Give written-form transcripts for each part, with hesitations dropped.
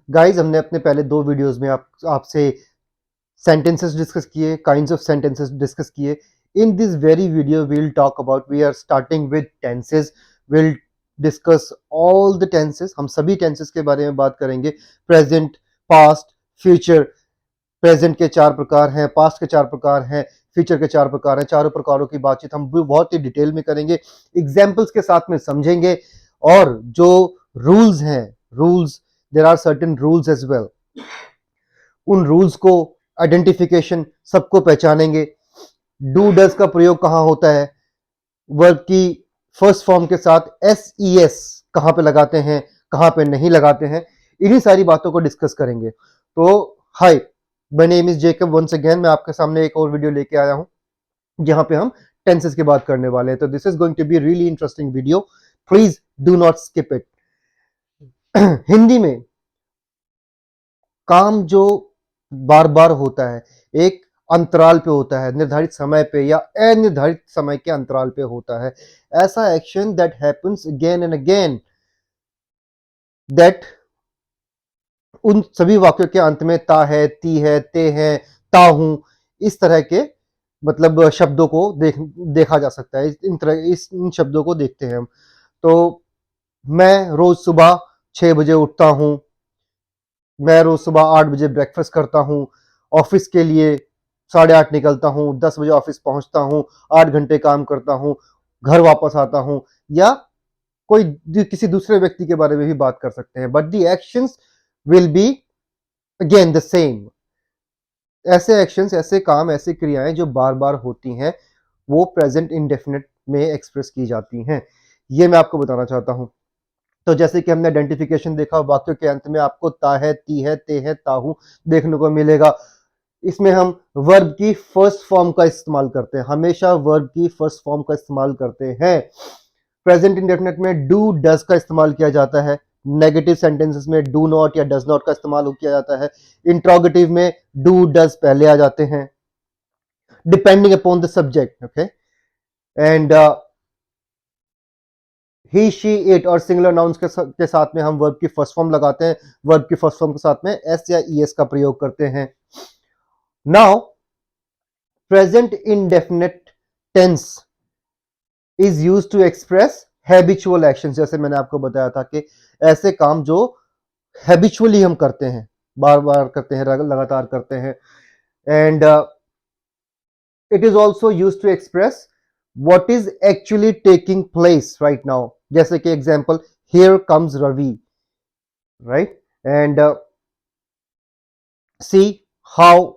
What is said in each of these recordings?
Guys हमने अपने पहले 2 वीडियोस में आपसे sentences डिस्कस किए, kinds of sentences डिस्कस किए. In this very video we are starting with tenses. We'll discuss all the tenses. हम सभी tenses के बारे में बात करेंगे. Present, past, future. प्रेजेंट के 4 प्रकार हैं, पास्ट के 4 प्रकार हैं, फ्यूचर के 4 प्रकार हैं. चारों प्रकारों की बातचीत हम बहुत ही डिटेल में करेंगे, एग्जाम्पल्स के साथ में समझेंगे. और जो रूल्स हैं, rules, there are certain rules as well. उन रूल्स को आइडेंटिफिकेशन सबको पहचानेंगे. डू डज का प्रयोग कहां होता है, वर्ब की फर्स्ट फॉर्म के साथ एस कहां पे लगाते हैं, कहां पे नहीं लगाते हैं, इन्हीं सारी बातों को डिस्कस करेंगे. तो hi, my name is Jacob. Once again मैं आपके सामने एक और वीडियो लेके आया हूं जहां पे हम टेंसेस की बात करने वाले हैं. तो this is going to be really interesting video. Please do not skip it. Hindi में काम जो बार बार होता है, एक अंतराल पे होता है, निर्धारित समय पे या अनिर्धारित समय के अंतराल पे होता है. ऐसा action that happens again and again, that उन सभी वाक्यों के अंत में ता है, ती है, ते है, ता हूं, इस तरह के मतलब शब्दों को देखा जा सकता है. इन शब्दों को देखते हैं हम. तो मैं रोज सुबह 6 बजे उठता हूं, मैं रोज सुबह 8 बजे ब्रेकफास्ट करता हूं, ऑफिस के लिए 8:30 निकलता हूं, 10 बजे ऑफिस पहुंचता हूं, 8 घंटे काम करता हूं, घर वापस आता हूं. या कोई किसी दूसरे व्यक्ति के बारे में भी बात कर सकते हैं. But the actions will be again the same. ऐसे एक्शंस, ऐसे काम, ऐसी क्रियाएं जो बार बार होती हैं, वो प्रेजेंट इंडेफिनिट में एक्सप्रेस की जाती हैं. ये मैं आपको बताना चाहता हूं. तो जैसे कि हमने आइडेंटिफिकेशन देखा, वाक्यों के अंत में आपको ता है, ती है, ते है, ताहू देखने को मिलेगा. इसमें हम वर्ब की फर्स्ट फॉर्म का इस्तेमाल करते हैं, हमेशा वर्ब की फर्स्ट फॉर्म का इस्तेमाल करते हैं. प्रेजेंट इंडेफिनिट में डू डज का इस्तेमाल किया जाता है. नेगेटिव सेंटेंसेस में डू नॉट या डज नॉट का इस्तेमाल किया जाता है. इंट्रोगेटिव में डू डज पहले आ जाते हैं, depending upon the subject. Okay. And he, she, it और सिंगुलर नाउन्स के साथ में हम वर्ब की फर्स्ट फॉर्म लगाते हैं. वर्ब की फर्स्ट फॉर्म के साथ में एस या ईएस का प्रयोग करते हैं. Now present indefinite tense is used to express habitual action. जैसे मैंने आपको बताया था कि ऐसे काम जो हैबिचुअली हम करते हैं, बार बार करते हैं, लगातार करते हैं. And it is also used to express what is actually taking place right now. जैसे कि example, here comes Ravi, right? And see how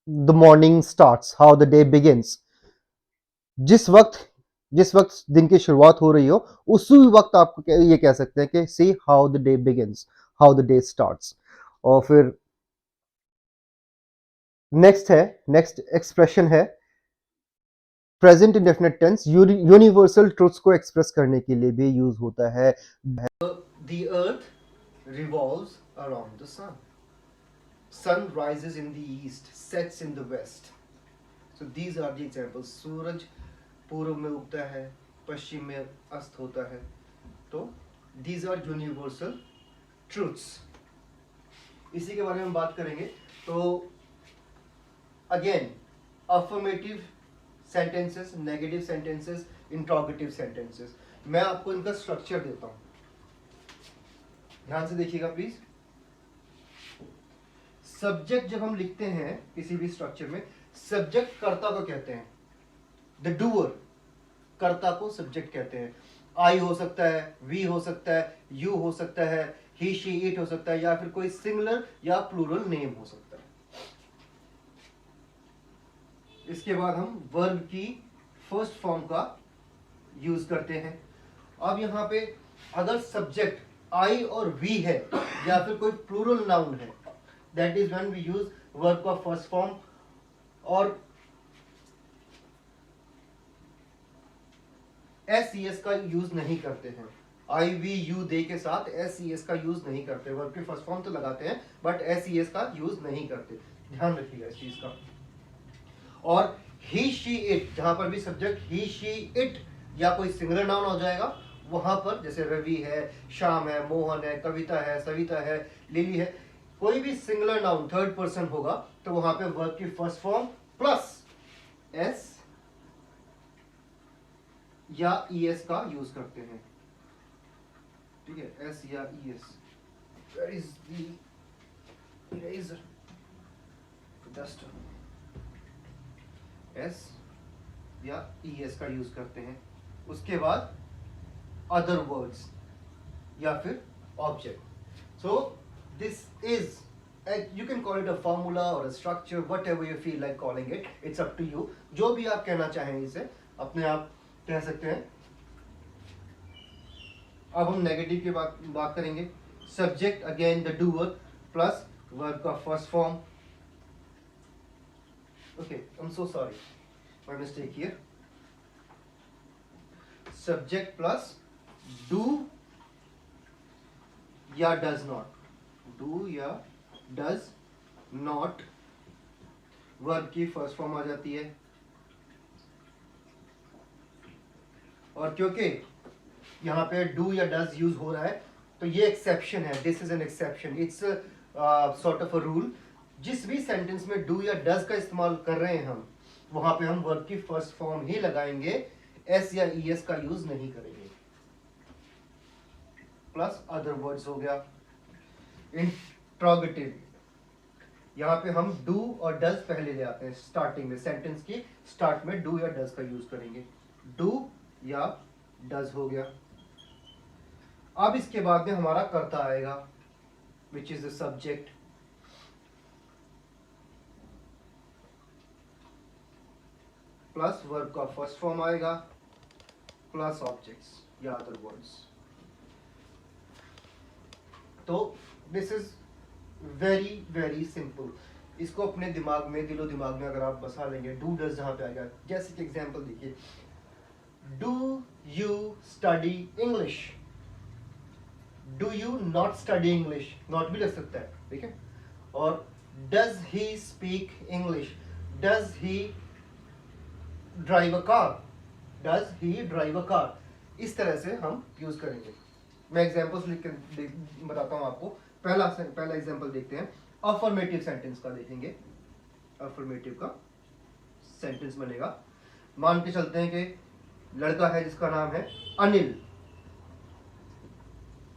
the morning starts, how the day begins. जिस वक्त दिन की शुरुआत हो रही हो, उसी वक्त आप ये कह सकते हैं कि see how the day begins, how the day starts. और फिर नेक्स्ट एक्सप्रेशन है present indefinite tense. Universal truths को एक्सप्रेस करने के लिए भी यूज होता है. The earth revolves around the sun. Sun rises in the east, sets in the west. So these are the examples. सूरज पूर्व में उगता है, पश्चिम में अस्त होता है. तो these are universal truths. इसी के बारे में बात करेंगे. तो again affirmative sentences, negative sentences, interrogative sentences. मैं आपको इनका स्ट्रक्चर देता हूं, ध्यान से देखिएगा प्लीज. सब्जेक्ट जब हम लिखते हैं किसी भी स्ट्रक्चर में, सब्जेक्ट कर्ता को कहते हैं. द डूअर, कर्ता को सब्जेक्ट कहते हैं. आई हो सकता है, वी हो सकता है, यू हो सकता है, ही, शी, इट हो सकता है, या फिर कोई सिंगुलर या प्लूरल नेम हो सकता है. इसके बाद हम वर्ब की फर्स्ट फॉर्म का यूज करते हैं. अब यहां पे अगर सब्जेक्ट आई और वी है या फिर कोई प्लूरल नाउन है, that is when we use verb का फर्स्ट फॉर्म. और एस ई एस का यूज नहीं करते हैं. आई, वी, यू, दे के साथ एस ई एस का यूज नहीं करते. वर्ब की फर्स्ट फॉर्म तो लगाते हैं बट एस ई एस का यूज नहीं करते. ध्यान रखिएगा इस चीज का. और ही, शी, इट, जहां पर भी सब्जेक्ट ही, शी, इट या कोई सिंगुलर नाउन हो जाएगा, वहां पर जैसे रवि है, श्याम है, मोहन है, कविता है, सविता है, लिली है, कोई भी सिंगुलर नाउन थर्ड पर्सन होगा तो वहां पे वर्ब की फर्स्ट फॉर्म प्लस एस या ईएस का यूज करते हैं। ठीक है, एस या e s. Where is the eraser, duster. S या ईएस का यूज करते हैं। उसके बाद अदर वर्ड्स या फिर object. So this is, you can call it a formula or a structure, whatever you feel like calling it, it's up to you। जो भी आप कहना चाहें इसे अपने आप कह सकते हैं। अब हम नेगेटिव की बात करेंगे। Subject again the doer plus verb का first form. Okay, I am so sorry, my mistake here. Subject plus do या डज नॉट, डू या डज नॉट, वर्ब की फर्स्ट फॉर्म आ जाती है। और क्योंकि यहाँ पे डू या डज यूज हो रहा है तो ये एक्सेप्शन है, this is an exception, it's sort of a rule. जिस भी सेंटेंस में डू या डज का इस्तेमाल कर रहे हैं हम, वहां पे हम वर्ब की फर्स्ट फॉर्म ही लगाएंगे, एस या ईएस का यूज नहीं करेंगे। प्लस अदर वर्ड्स हो गया। इंट्रोगेटिव, यहाँ पे हम डू और डज पहले ले आते हैं स्टार्टिंग में, सेंटेंस की स्टार्ट में डू या डज का यूज करेंगे। डू या डज हो गया। अब इसके बाद में हमारा कर्ता आएगा, which is the subject. Plus verb का फर्स्ट फॉर्म आएगा, प्लस ऑब्जेक्ट्स या अदर वर्ड्स। तो this is very very simple. इसको अपने दिमाग में, दिलो दिमाग में अगर आप बसा लेंगे, डू डज जहां पे आएगा, जैसे कि एग्जांपल देखिए, do you study English, do you not study English, not भी लग सकता है, ठीक है। और does he speak English, does he drive a car, does he drive a car, इस तरह से हम यूज करेंगे। मैं एग्जांपल्स लिख के बताता हूं आपको। पहला एग्जांपल देखते हैं, अफर्मेटिव सेंटेंस का देखेंगे। अफर्मेटिव का सेंटेंस बनेगा, मान के चलते हैं कि लड़का है जिसका नाम है अनिल।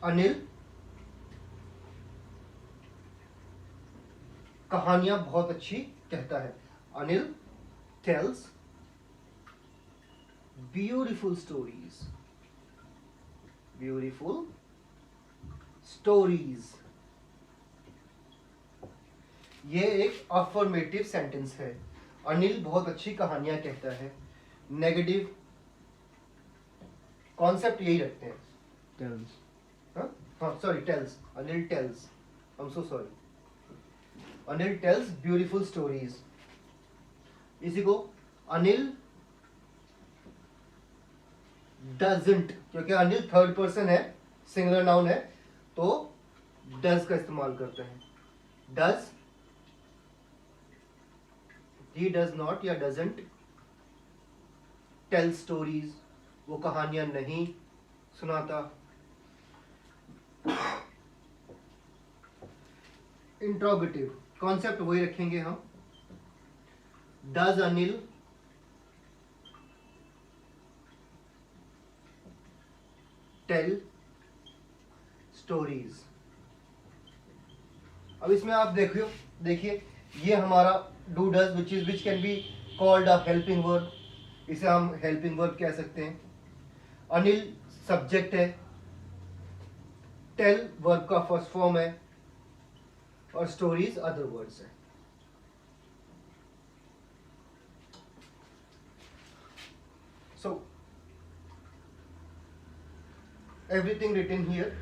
अनिल कहानियां बहुत अच्छी कहता है। Anil tells beautiful stories, beautiful stories. ये एक अफर्मेटिव सेंटेंस है। अनिल बहुत अच्छी कहानियां कहता है। नेगेटिव कॉन्सेप्ट यही रखते हैं, टेल्स, हाँ sorry, tells, Anil tells, I am so sorry. Anil tells beautiful stories. इसी को अनिल डजंट, क्योंकि अनिल थर्ड पर्सन है, सिंगुलर नाउन है, तो डज का इस्तेमाल करते हैं। डज, ही डज नॉट या डजंट टेल स्टोरीज, वो कहानियां नहीं सुनाता। इंट्रोगेटिव कॉन्सेप्ट वही रखेंगे हम। Does Anil tell stories. अब इसमें आप देखिए ये हमारा do does which can be called a helping verb, इसे हम हेल्पिंग वर्ब कह सकते हैं। अनिल सब्जेक्ट है, टेल वर्ब का फर्स्ट फॉर्म है, और स्टोरीज अदर वर्ड्स है। So everything written here,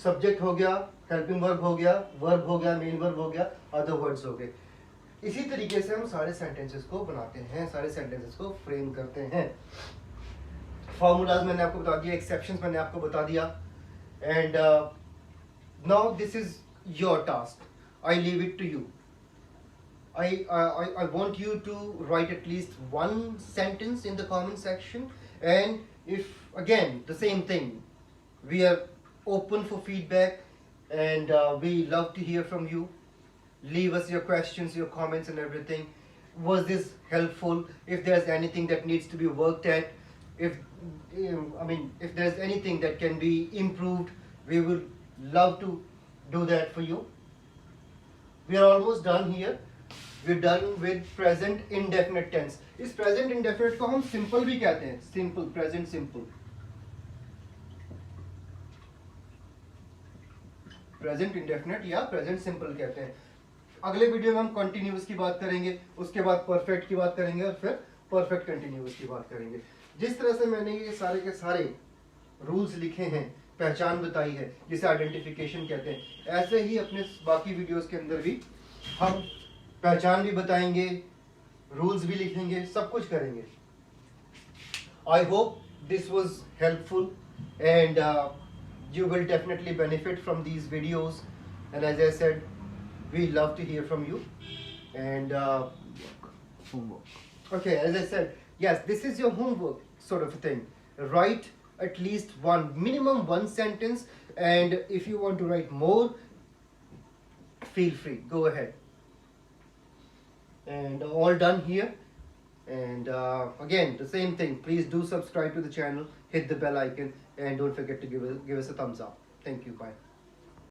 subject हो गया, हेल्पिंग वर्ब हो गया, वर्ब हो गया, मेन वर्ब हो गया, अदर वर्ड्स हो गए। इसी तरीके से हम सारे सेंटेंसेस को बनाते हैं, सारे सेंटेंसेस को फ्रेम करते हैं। फॉर्मूलाज मैंने आपको बता दिया, एक्सेप्शंस मैंने आपको बता दिया, and now this is your task, I leave it to you. I want you to write at least one sentence in the comment section and if again the same thing, we are open for feedback, and we love to hear from you. Leave us your questions, your comments, and everything. Was this helpful? If there's anything that needs to be worked at, if if there's anything that can be improved, we would love to do that for you. We are almost done here. We're done with present indefinite tense. इस present indefinite को हम simple भी कहते हैं, simple, present simple. Present indefinite या present simple कहते हैं. अगले वीडियो में हम कंटिन्यूअस की बात करेंगे, उसके बाद परफेक्ट की बात करेंगे और फिर परफेक्ट कंटिन्यूअस की बात करेंगे. जिस तरह से मैंने ये सारे के सारे रूल्स लिखे हैं, पहचान बताई है जिसे आइडेंटिफिकेशन कहते हैं, ऐसे ही अपने बाकी वीडियोस के अंदर भी हम पहचान भी बताएंगे, रूल्स भी लिखेंगे, सब कुछ करेंगे. I hope this was helpful and you will definitely benefit from these videos. And as I said, we love to hear from you. And homework. Okay, as I said, yes, this is your homework sort of a thing. Write at least minimum one sentence, and if you want to write more, feel free, go ahead. And all done here. And again, the same thing, please do subscribe to the channel, hit the bell icon, and don't forget to give us a thumbs up. Thank you, bye.